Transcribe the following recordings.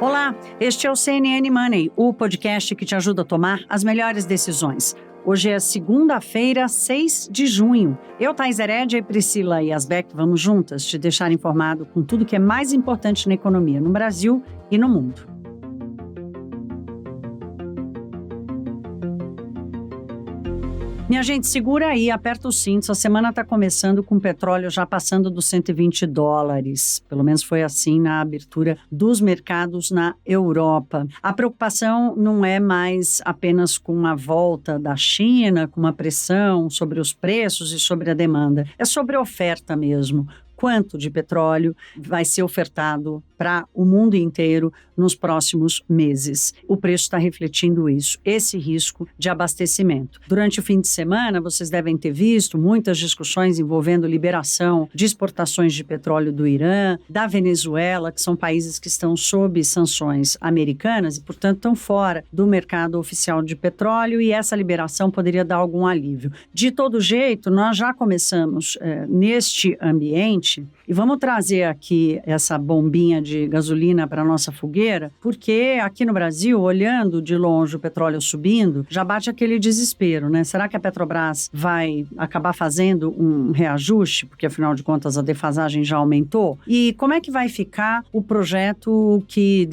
Olá, este é o CNN Money, o podcast que te ajuda a tomar as melhores decisões. Hoje é segunda-feira, 6 de junho. Eu, Thais Herédia e Priscila Yasbeck, vamos juntas te deixar informado com tudo que é mais importante na economia no Brasil e no mundo. Minha gente, segura aí, aperta os cintos. A semana está começando com o petróleo já passando dos $120. Pelo menos foi assim na abertura dos mercados na Europa. A preocupação não é mais apenas com a volta da China, com uma pressão sobre os preços e sobre a demanda. É sobre a oferta mesmo. Quanto de petróleo vai ser ofertado para o mundo inteiro nos próximos meses. O preço está refletindo isso, esse risco de abastecimento. Durante o fim de semana, vocês devem ter visto muitas discussões envolvendo liberação de exportações de petróleo do Irã, da Venezuela, que são países que estão sob sanções americanas e, portanto, estão fora do mercado oficial de petróleo, e essa liberação poderia dar algum alívio. De todo jeito, nós já começamos neste ambiente. E vamos trazer aqui essa bombinha de gasolina para a nossa fogueira, porque aqui no Brasil, olhando de longe o petróleo subindo, já bate aquele desespero, né? Será que a Petrobras vai acabar fazendo um reajuste? Porque, afinal de contas, a defasagem já aumentou. E como é que vai ficar o projeto que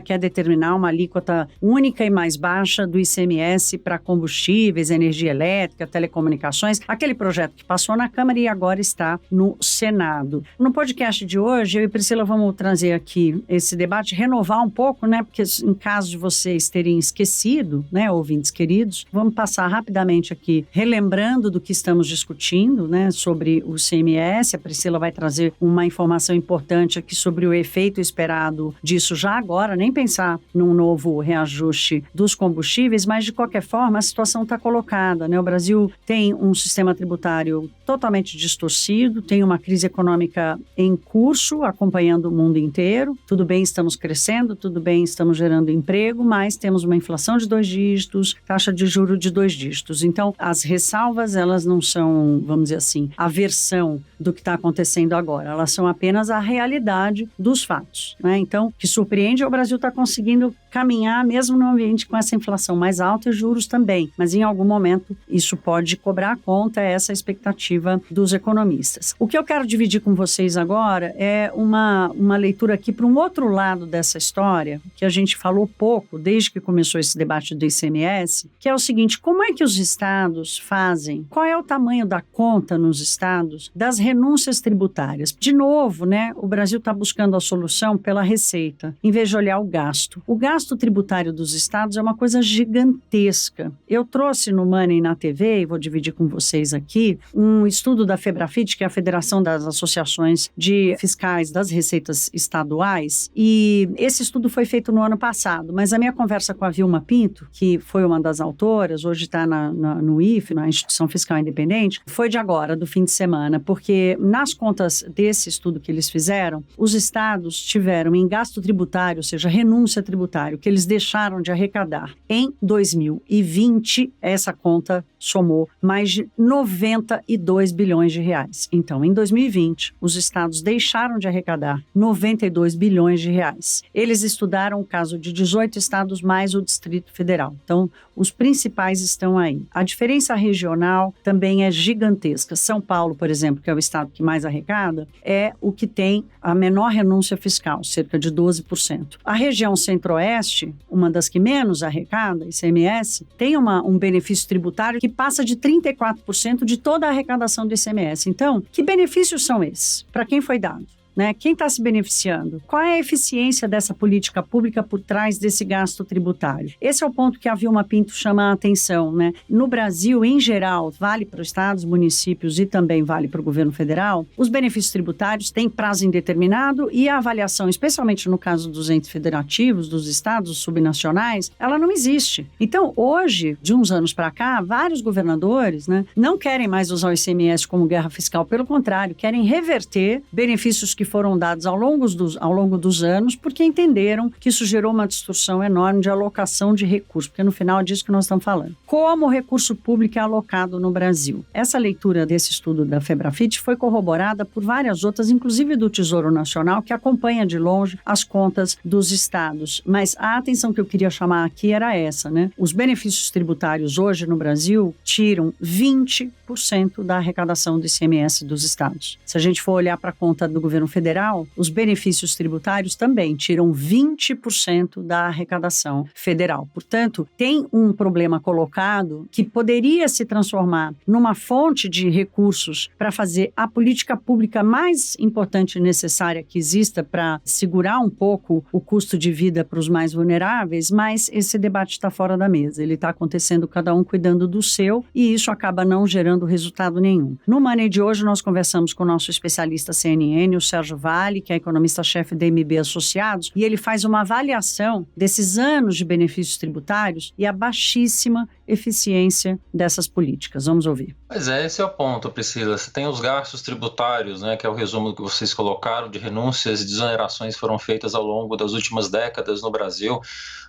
quer determinar uma alíquota única e mais baixa do ICMS para combustíveis, energia elétrica, telecomunicações? Aquele projeto que passou na Câmara e agora está no Senado. No podcast de hoje, eu e Priscila vamos trazer aqui esse debate, renovar um pouco, né? Porque em caso de vocês terem esquecido, né, ouvintes queridos, vamos passar rapidamente aqui, relembrando do que estamos discutindo, né, sobre o ICMS. A Priscila vai trazer uma informação importante aqui sobre o efeito esperado disso já agora, nem pensar num novo reajuste dos combustíveis, mas de qualquer forma a situação está colocada, né? O Brasil tem um sistema tributário totalmente distorcido, tem uma crise econômica em curso, acompanhando o mundo inteiro. Tudo bem, estamos crescendo, tudo bem, estamos gerando emprego, mas temos uma inflação de 2 dígitos, taxa de juros de 2 dígitos. Então, as ressalvas, elas não são, vamos dizer assim, a versão do que está acontecendo agora. Elas são apenas a realidade dos fatos, né? Então, o que surpreende é o Brasil está conseguindo caminhar mesmo no ambiente com essa inflação mais alta e juros também. Mas, em algum momento, isso pode cobrar a conta, essa expectativa dos economistas. O que eu quero dividir com vocês agora é uma leitura aqui para um outro lado dessa história, que a gente falou pouco desde que começou esse debate do ICMS, que é o seguinte: como é que os estados fazem? Qual é o tamanho da conta nos estados das renúncias tributárias? De novo, né, o Brasil está buscando a solução pela receita, em vez de olhar o gasto. O gasto tributário dos estados é uma coisa gigantesca. Eu trouxe no Money na TV, e vou dividir com vocês aqui, um estudo da FEBRAFIT, que é a Federação das Associações de Fiscais das Receitas Estaduais, e esse estudo foi feito no ano passado, mas a minha conversa com a Vilma Pinto, que foi uma das autoras, hoje está no IFE, na Instituição Fiscal Independente, foi de agora, do fim de semana, porque nas contas desse estudo que eles fizeram, os estados tiveram em gasto tributário, ou seja, renúncia tributária, que eles deixaram de arrecadar em 2020, essa conta somou mais de 92 bilhões de reais. Então, em 2020, os estados deixaram de arrecadar 92 bilhões de reais. Eles estudaram o caso de 18 estados mais o Distrito Federal. Então, os principais estão aí. A diferença regional também é gigantesca. São Paulo, por exemplo, que é o estado que mais arrecada, é o que tem a menor renúncia fiscal, cerca de 12%. A região centro-oeste, uma das que menos arrecada, ICMS, tem um benefício tributário que passa de 34% de toda a arrecadação do ICMS. Então, que benefícios são esses? Para quem foi dado? Né? Quem está se beneficiando? Qual é a eficiência dessa política pública por trás desse gasto tributário? Esse é o ponto que a Vilma Pinto chama a atenção, né? No Brasil, em geral, vale para os estados, municípios e também vale para o governo federal, os benefícios tributários têm prazo indeterminado e a avaliação, especialmente no caso dos entes federativos, dos estados subnacionais, ela não existe. Então, hoje, de uns anos para cá, vários governadores, né, não querem mais usar o ICMS como guerra fiscal, pelo contrário, querem reverter benefícios que foram dados ao longo dos anos, porque entenderam que isso gerou uma distorção enorme de alocação de recursos, porque no final é disso que nós estamos falando. Como o recurso público é alocado no Brasil? Essa leitura desse estudo da Febrafit foi corroborada por várias outras, inclusive do Tesouro Nacional, que acompanha de longe as contas dos estados. Mas a atenção que eu queria chamar aqui era essa, né? Os benefícios tributários hoje no Brasil tiram 20% da arrecadação do ICMS dos estados. Se a gente for olhar para a conta do governo federal, os benefícios tributários também tiram 20% da arrecadação federal. Portanto, tem um problema colocado que poderia se transformar numa fonte de recursos para fazer a política pública mais importante e necessária que exista para segurar um pouco o custo de vida para os mais vulneráveis, mas esse debate está fora da mesa. Ele está acontecendo cada um cuidando do seu e isso acaba não gerando resultado nenhum. No Money de hoje, nós conversamos com o nosso especialista CNN, o Sérgio Vale, que é economista-chefe da MB Associados, e ele faz uma avaliação desses anos de benefícios tributários e a baixíssima eficiência dessas políticas. Vamos ouvir. Pois é, esse é o ponto, Priscila. Você tem os gastos tributários, né, que é o resumo que vocês colocaram, de renúncias e desonerações que foram feitas ao longo das últimas décadas no Brasil.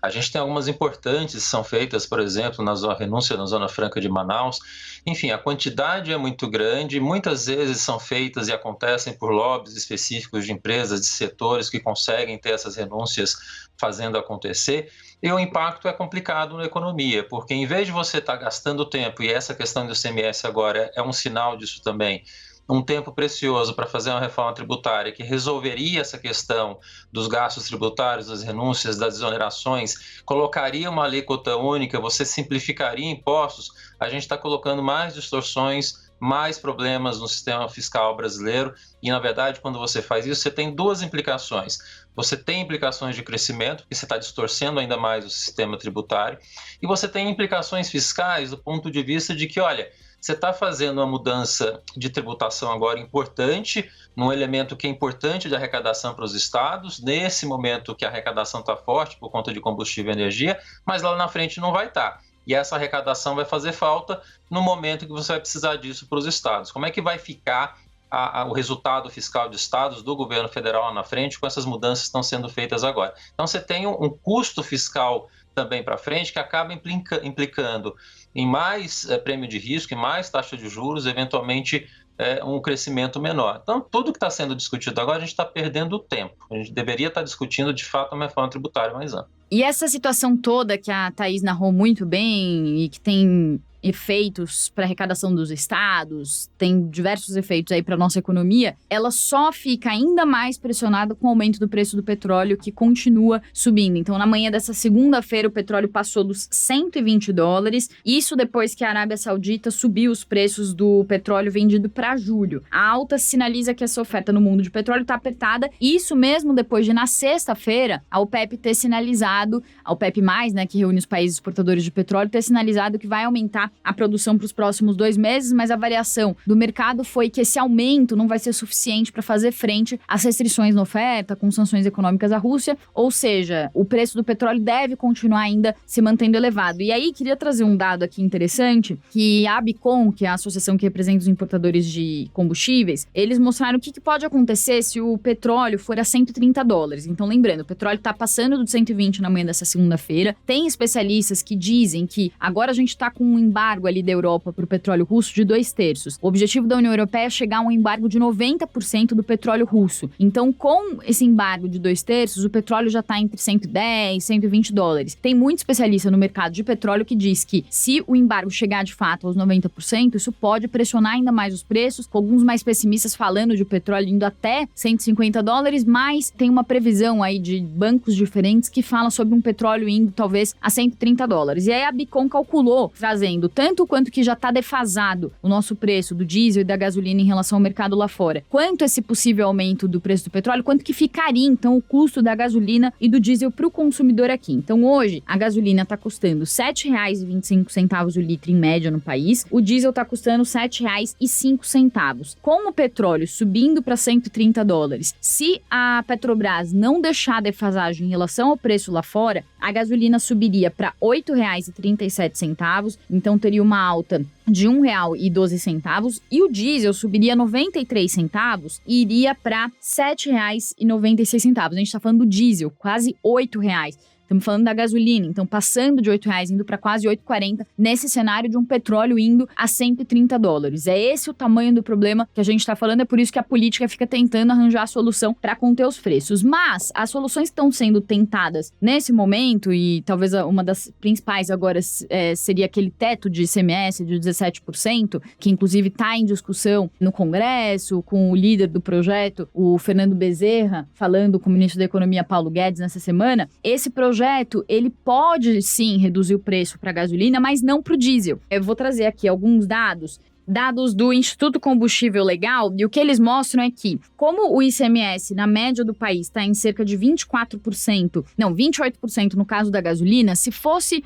A gente tem algumas importantes que são feitas, por exemplo, na renúncia na Zona Franca de Manaus. Enfim, a quantidade é muito grande, muitas vezes são feitas e acontecem por lobbies específicos de empresas, de setores que conseguem ter essas renúncias fazendo acontecer. E o impacto é complicado na economia, porque em vez de você estar gastando tempo, e essa questão do ICMS agora é um sinal disso também, um tempo precioso para fazer uma reforma tributária que resolveria essa questão dos gastos tributários, das renúncias, das desonerações, colocaria uma alíquota única, você simplificaria impostos, a gente está colocando mais distorções, mais problemas no sistema fiscal brasileiro e, na verdade, quando você faz isso, você tem duas implicações. Você tem implicações de crescimento, porque você está distorcendo ainda mais o sistema tributário, e você tem implicações fiscais do ponto de vista de que, olha, você está fazendo uma mudança de tributação agora importante, num elemento que é importante de arrecadação para os estados, nesse momento que a arrecadação está forte por conta de combustível e energia, mas lá na frente não vai estar. E essa arrecadação vai fazer falta no momento que você vai precisar disso para os estados. Como é que vai ficar o resultado fiscal de estados do governo federal lá na frente com essas mudanças que estão sendo feitas agora? Então você tem um custo fiscal também para frente que acaba implicando em mais prêmio de risco, em mais taxa de juros, eventualmente um crescimento menor. Então, tudo que está sendo discutido agora, a gente está perdendo tempo. A gente deveria estar discutindo, de fato, uma reforma tributária mais ampla. E essa situação toda que a Thaís narrou muito bem e que tem efeitos para a arrecadação dos estados, tem diversos efeitos aí para a nossa economia, ela só fica ainda mais pressionada com o aumento do preço do petróleo, que continua subindo. Então, na manhã dessa segunda-feira, o petróleo passou dos $120, isso depois que a Arábia Saudita subiu os preços do petróleo vendido para julho. A alta sinaliza que essa oferta no mundo de petróleo está apertada, e isso mesmo depois de, na sexta-feira, a OPEP ter sinalizado, a OPEP+, né, que reúne os países exportadores de petróleo, ter sinalizado que vai aumentar a produção para os próximos 2 meses, mas a variação do mercado foi que esse aumento não vai ser suficiente para fazer frente às restrições na oferta, com sanções econômicas à Rússia, ou seja, o preço do petróleo deve continuar ainda se mantendo elevado. E aí, queria trazer um dado aqui interessante, que a ABICOM, que é a associação que representa os importadores de combustíveis, eles mostraram o que pode acontecer se o petróleo for a $130. Então, lembrando, o petróleo está passando do 120 na manhã dessa segunda-feira. Tem especialistas que dizem que agora a gente está com um embargo ali da Europa para o petróleo russo de 2/3. O objetivo da União Europeia é chegar a um embargo de 90% do petróleo russo. Então, com esse embargo de 2/3, o petróleo já está entre $110 e $120. Tem muito especialista no mercado de petróleo que diz que se o embargo chegar de fato aos 90%, isso pode pressionar ainda mais os preços, com alguns mais pessimistas falando de petróleo indo até $150, mas tem uma previsão aí de bancos diferentes que fala sobre um petróleo indo talvez a $130. E aí a Bicom calculou, trazendo tanto quanto que já está defasado o nosso preço do diesel e da gasolina em relação ao mercado lá fora, quanto esse possível aumento do preço do petróleo, quanto que ficaria então o custo da gasolina e do diesel para o consumidor aqui. Então hoje a gasolina está custando R$ 7,25 o litro em média no país, o diesel está custando R$ 7,05. Com o petróleo subindo para $130, se a Petrobras não deixar a defasagem em relação ao preço lá fora, a gasolina subiria para R$ 8,37, então teria uma alta de R$ 1,12, e o diesel subiria 93 centavos e iria para R$ 7,96. A gente está falando do diesel, quase R$ 8,00. Estamos falando da gasolina, então passando de R$ 8,00 indo para quase R$ 8,40 nesse cenário de um petróleo indo a $130. É esse o tamanho do problema que a gente está falando, é por isso que a política fica tentando arranjar a solução para conter os preços. Mas as soluções que estão sendo tentadas nesse momento, e talvez uma das principais agora seria aquele teto de ICMS de 17%, que inclusive está em discussão no Congresso, com o líder do projeto, o Fernando Bezerra, falando com o ministro da Economia, Paulo Guedes, nessa semana. Esse projeto, ele pode sim reduzir o preço para a gasolina, mas não para o diesel. Eu vou trazer aqui alguns dados do Instituto Combustível Legal, e o que eles mostram é que, como o ICMS na média do país está em cerca de 28% no caso da gasolina, se fosse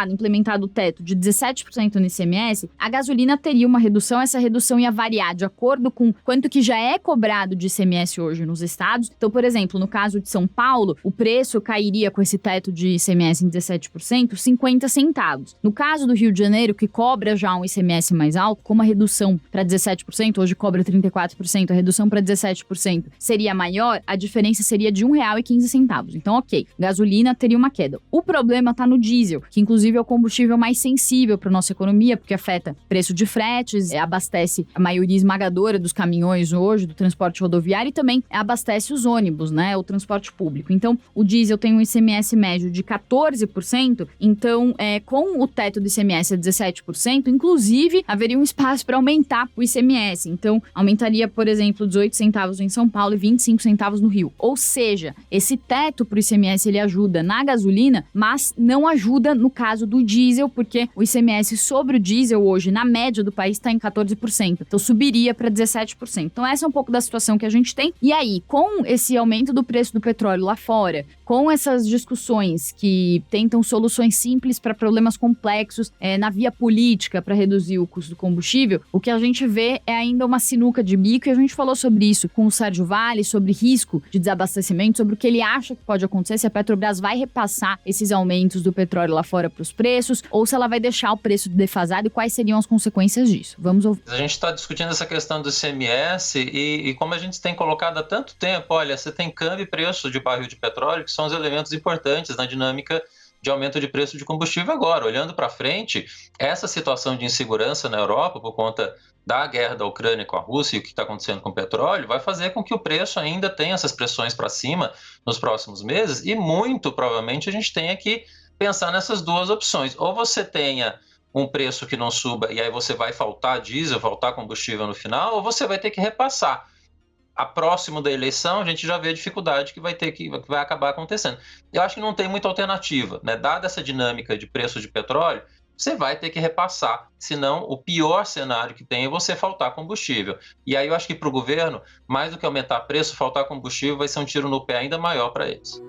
implementado o teto de 17% no ICMS, a gasolina teria uma redução, essa redução ia variar de acordo com quanto que já é cobrado de ICMS hoje nos estados. Então, por exemplo, no caso de São Paulo, o preço cairia com esse teto de ICMS em 17%, 50 centavos. No caso do Rio de Janeiro, que cobra já um ICMS mais alto, como a redução para 17%, hoje cobra 34%, a redução para 17% seria maior, a diferença seria de R$ 1,15. Então, ok, gasolina teria uma queda. O problema está no diesel, que inclusive é o combustível mais sensível para a nossa economia, porque afeta preço de fretes, abastece a maioria esmagadora dos caminhões hoje, do transporte rodoviário, e também abastece os ônibus, né, o transporte público. Então, o diesel tem um ICMS médio de 14%, então, com o teto do ICMS a 17%, inclusive, haveria um espaço para aumentar o ICMS. Então, aumentaria, por exemplo, 18 centavos em São Paulo e 25 centavos no Rio. Ou seja, esse teto para o ICMS, ele ajuda na gasolina, mas não ajuda no caso do diesel, porque o ICMS sobre o diesel hoje, na média do país, está em 14%. Então, subiria para 17%. Então, essa é um pouco da situação que a gente tem. E aí, com esse aumento do preço do petróleo lá fora, com essas discussões que tentam soluções simples para problemas complexos na via política para reduzir o custo do combustível, o que a gente vê é ainda uma sinuca de bico, e a gente falou sobre isso com o Sérgio Vale, sobre risco de desabastecimento, sobre o que ele acha que pode acontecer, se a Petrobras vai repassar esses aumentos do petróleo lá fora para os preços, ou se ela vai deixar o preço defasado, e quais seriam as consequências disso. Vamos ouvir. A gente está discutindo essa questão do ICMS e como a gente tem colocado há tanto tempo, olha, você tem câmbio e preço de barril de petróleo, que são os elementos importantes na dinâmica de aumento de preço de combustível agora. Olhando para frente, essa situação de insegurança na Europa, por conta da guerra da Ucrânia com a Rússia e o que está acontecendo com o petróleo, vai fazer com que o preço ainda tenha essas pressões para cima nos próximos meses, e muito provavelmente a gente tenha que pensar nessas duas opções. Ou você tenha um preço que não suba e aí você vai faltar diesel, faltar combustível no final, ou você vai ter que repassar. A próximo da eleição, a gente já vê a dificuldade que vai acabar acontecendo. Eu acho que não tem muita alternativa, né? Dada essa dinâmica de preço de petróleo, você vai ter que repassar, senão o pior cenário que tem é você faltar combustível. E aí eu acho que para o governo, mais do que aumentar preço, faltar combustível vai ser um tiro no pé ainda maior para eles.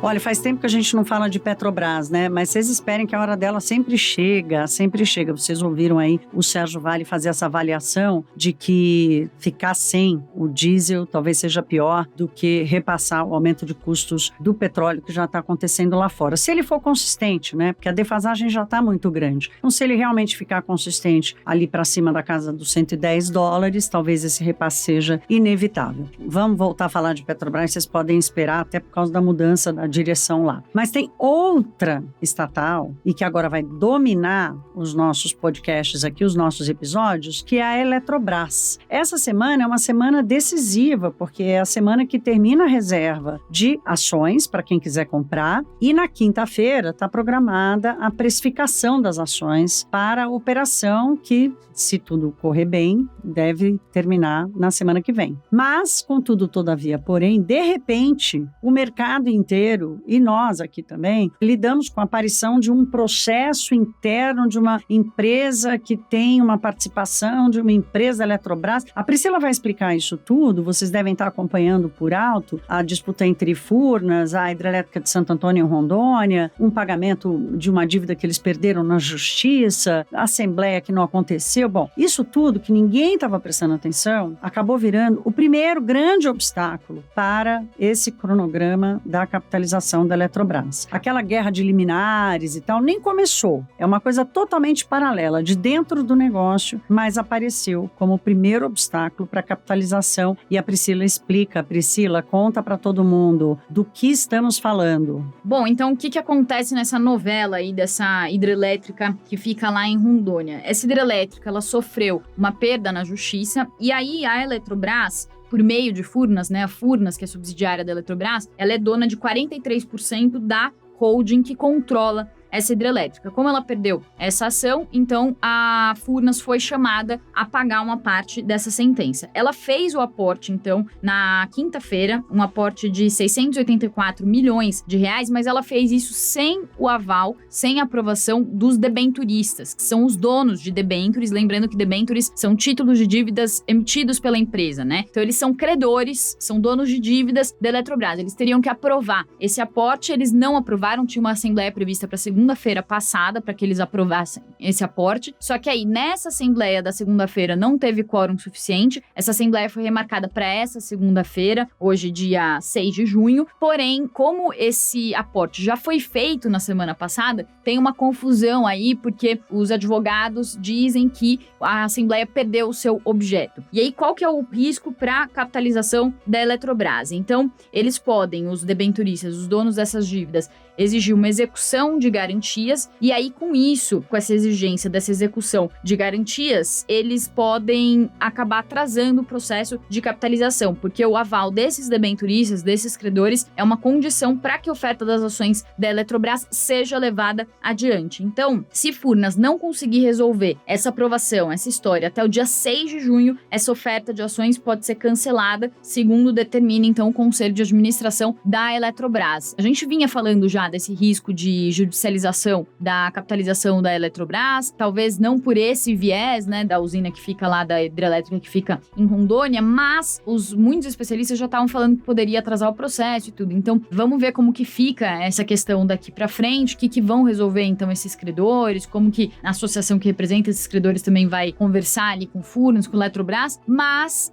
Olha, faz tempo que a gente não fala de Petrobras, né? Mas vocês esperem que a hora dela sempre chega, sempre chega. Vocês ouviram aí o Sérgio Vale fazer essa avaliação de que ficar sem o diesel talvez seja pior do que repassar o aumento de custos do petróleo que já está acontecendo lá fora. Se ele for consistente, né? Porque a defasagem já está muito grande. Então, se ele realmente ficar consistente ali para cima da casa dos $110, talvez esse repasse seja inevitável. Vamos voltar a falar de Petrobras, vocês podem esperar até por causa da mudança da direção lá. Mas tem outra estatal, e que agora vai dominar os nossos podcasts aqui, os nossos episódios, que é a Eletrobras. Essa semana é uma semana decisiva, porque é a semana que termina a reserva de ações para quem quiser comprar, e na quinta-feira está programada a precificação das ações para a operação que, se tudo correr bem, deve terminar na semana que vem. Mas, contudo, todavia, porém, de repente, o mercado inteiro inteiro, e nós aqui também, lidamos com a aparição de um processo interno de uma empresa que tem uma participação de uma empresa da Eletrobras. A Priscila vai explicar isso tudo, vocês devem estar acompanhando por alto a disputa entre Furnas, a hidrelétrica de Santo Antônio em Rondônia, um pagamento de uma dívida que eles perderam na justiça, a assembleia que não aconteceu. Bom, isso tudo que ninguém estava prestando atenção, acabou virando o primeiro grande obstáculo para esse cronograma da capitalização da Eletrobras. Aquela guerra de liminares e tal nem começou. É uma coisa totalmente paralela, de dentro do negócio, mas apareceu como o primeiro obstáculo para a capitalização. E a Priscila explica. Priscila, conta para todo mundo do que estamos falando. Bom, então o que acontece nessa novela aí dessa hidrelétrica que fica lá em Rondônia? Essa hidrelétrica, ela sofreu uma perda na justiça e aí a Eletrobras, por meio de Furnas, né, a Furnas, que é subsidiária da Eletrobras, ela é dona de 43% da holding que controla essa hidrelétrica. Como ela perdeu essa ação, então a Furnas foi chamada a pagar uma parte dessa sentença. Ela fez o aporte, então, na quinta-feira, um aporte de 684 milhões de reais, mas ela fez isso sem o aval, sem a aprovação dos debenturistas, que são os donos de debêntures. Lembrando que debêntures são títulos de dívidas emitidos pela empresa, né? Então eles são credores, são donos de dívidas da Eletrobras. Eles teriam que aprovar esse aporte, eles não aprovaram, tinha uma assembleia prevista para segunda-feira passada para que eles aprovassem esse aporte. Só que aí, nessa assembleia da segunda-feira, não teve quórum suficiente. Essa assembleia foi remarcada para essa segunda-feira, hoje, dia 6 de junho. Porém, como esse aporte já foi feito na semana passada, tem uma confusão aí, porque os advogados dizem que a assembleia perdeu o seu objeto. E aí, qual que é o risco para a capitalização da Eletrobras? Então, eles podem, os debenturistas, os donos dessas dívidas, exigir uma execução de garantias, e aí com isso, com essa exigência dessa execução de garantias, eles podem acabar atrasando o processo de capitalização, porque o aval desses debenturistas, desses credores, é uma condição para que a oferta das ações da Eletrobras seja levada adiante. Então, se Furnas não conseguir resolver essa aprovação, essa história, até o dia 6 de junho, essa oferta de ações pode ser cancelada, segundo determina, então, o Conselho de Administração da Eletrobras. A gente vinha falando já desse risco de judicialização da capitalização da Eletrobras, talvez não por esse viés, né, da usina que fica lá, da hidrelétrica que fica em Rondônia, mas muitos especialistas já estavam falando que poderia atrasar o processo e tudo. Então, vamos ver como que fica essa questão daqui para frente, o que vão resolver, então, esses credores, como que a associação que representa esses credores também vai conversar ali com Furnas, com Eletrobras, mas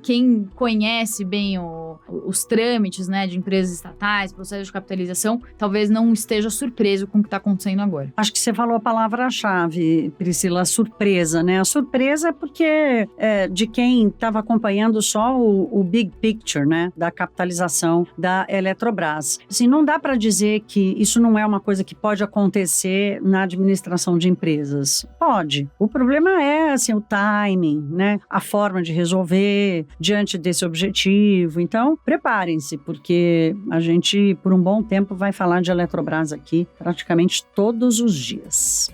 quem conhece bem os trâmites, né, de empresas estatais, processo de capitalização, talvez não esteja surpreso com o que está acontecendo agora. Acho que você falou a palavra-chave, Priscila, surpresa, né? A surpresa é porque de quem estava acompanhando só o big picture, né, da capitalização da Eletrobras. Assim, não dá para dizer que isso não é uma coisa que pode acontecer na administração de empresas. Pode. O problema é, assim, o timing, né? A forma de resolver diante desse objetivo. Então, preparem-se, porque a gente, por um bom tempo, vai falar de Eletrobras aqui praticamente todos os dias.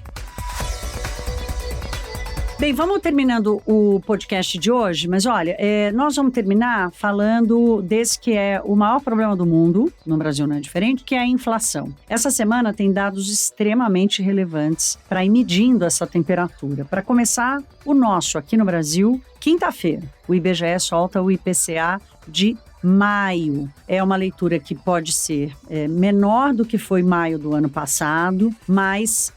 Bem, vamos terminando o podcast de hoje, mas olha, nós vamos terminar falando desse que é o maior problema do mundo, no Brasil não é diferente, que é a inflação. Essa semana tem dados extremamente relevantes para ir medindo essa temperatura. Para começar, o nosso aqui no Brasil, quinta-feira, o IBGE solta o IPCA de maio. É uma leitura que pode ser menor do que foi maio do ano passado, mas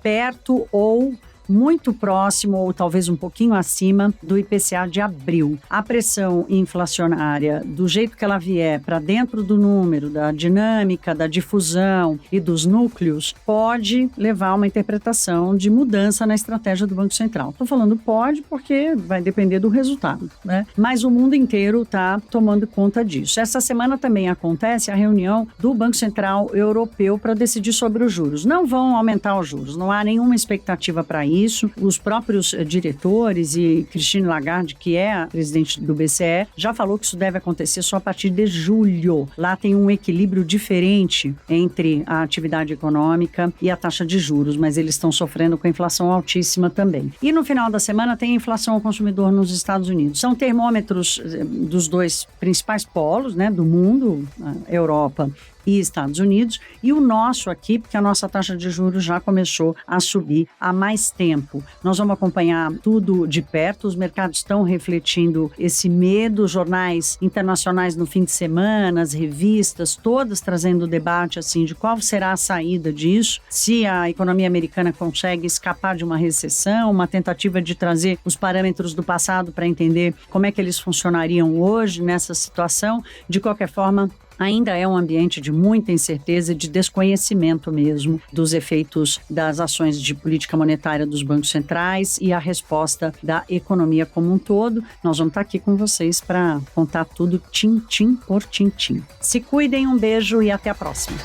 perto ou muito próximo ou talvez um pouquinho acima do IPCA de abril. A pressão inflacionária, do jeito que ela vier para dentro do número, da dinâmica, da difusão e dos núcleos, pode levar a uma interpretação de mudança na estratégia do Banco Central. Estou falando pode porque vai depender do resultado, né? Mas o mundo inteiro está tomando conta disso. Essa semana também acontece a reunião do Banco Central Europeu para decidir sobre os juros. Não vão aumentar os juros, não há nenhuma expectativa para isso. Os próprios diretores e Christine Lagarde, que é a presidente do BCE, já falou que isso deve acontecer só a partir de julho. Lá tem um equilíbrio diferente entre a atividade econômica e a taxa de juros, mas eles estão sofrendo com a inflação altíssima também. E no final da semana tem a inflação ao consumidor nos Estados Unidos. São termômetros dos dois principais polos, né, do mundo, a Europa e Estados Unidos, e o nosso aqui, porque a nossa taxa de juros já começou a subir há mais tempo. Nós vamos acompanhar tudo de perto, os mercados estão refletindo esse medo, jornais internacionais no fim de semana, as revistas, todas trazendo o debate assim, de qual será a saída disso, se a economia americana consegue escapar de uma recessão, uma tentativa de trazer os parâmetros do passado para entender como é que eles funcionariam hoje nessa situação. De qualquer forma, ainda é um ambiente de muita incerteza e de desconhecimento mesmo dos efeitos das ações de política monetária dos bancos centrais e a resposta da economia como um todo. Nós vamos estar aqui com vocês para contar tudo tintim por tintim. Se cuidem, um beijo e até a próxima.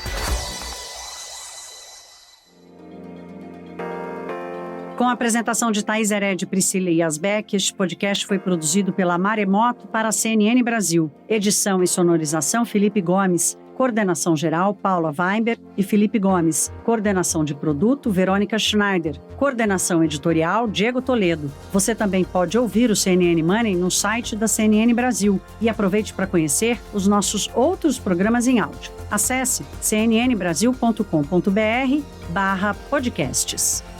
Com a apresentação de Thaís Hered e Priscila Yasbeck, este podcast foi produzido pela Maremoto para a CNN Brasil. Edição e sonorização, Felipe Gomes. Coordenação geral, Paula Weinberg e Felipe Gomes. Coordenação de produto, Verônica Schneider. Coordenação editorial, Diego Toledo. Você também pode ouvir o CNN Money no site da CNN Brasil. E aproveite para conhecer os nossos outros programas em áudio. Acesse cnnbrasil.com.br/podcasts.